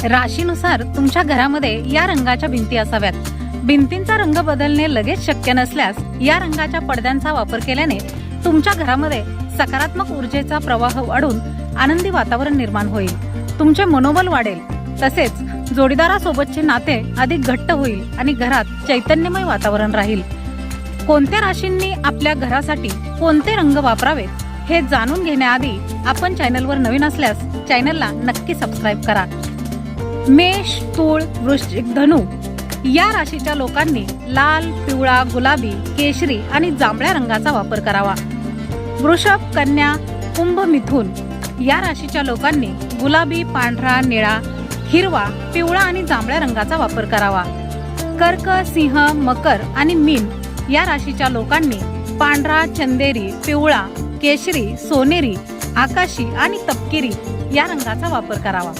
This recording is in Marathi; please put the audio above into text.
राशीनुसार तुमच्या घरामध्ये या रंगाच्या भिंती असाव्यात। भिंतींचा रंग बदलणे लगेच शक्य नसल्यास या रंगाच्या पडद्यांचा वापर केल्याने तुमच्या घरामध्ये सकारात्मक ऊर्जेचा प्रवाह वाढून आनंदी वातावरण निर्माण होईल। तुमचे मनोबल वाढेल, तसेच जोडीदारासोबतचे नाते अधिक घट्ट होईल आणि घरात चैतन्यमय वातावरण राहील। कोणत्या राशींनी आपल्या घरासाठी कोणते रंग वापरावेत हे जाणून घेण्याआधी आपण चॅनलवर नवीन असल्यास चॅनलला नक्की सबस्क्राईब करा। मेष, तूळ, वृश्चिक, धनु या राशीच्या लोकांनी लाल, पिवळा, गुलाबी, केशरी आणि जांभळ्या रंगाचा वापर करावा। वृषभ, कन्या, कुंभ, मिथुन या राशीच्या लोकांनी गुलाबी, पांढरा, निळा, हिरवा, पिवळा आणि जांभळ्या रंगाचा वापर करावा। कर्क, सिंह, मकर आणि मीन या राशीच्या लोकांनी पांढरा, चंदेरी, पिवळा, केशरी, सोनेरी, आकाशी आणि तपकिरी या रंगाचा वापर करावा।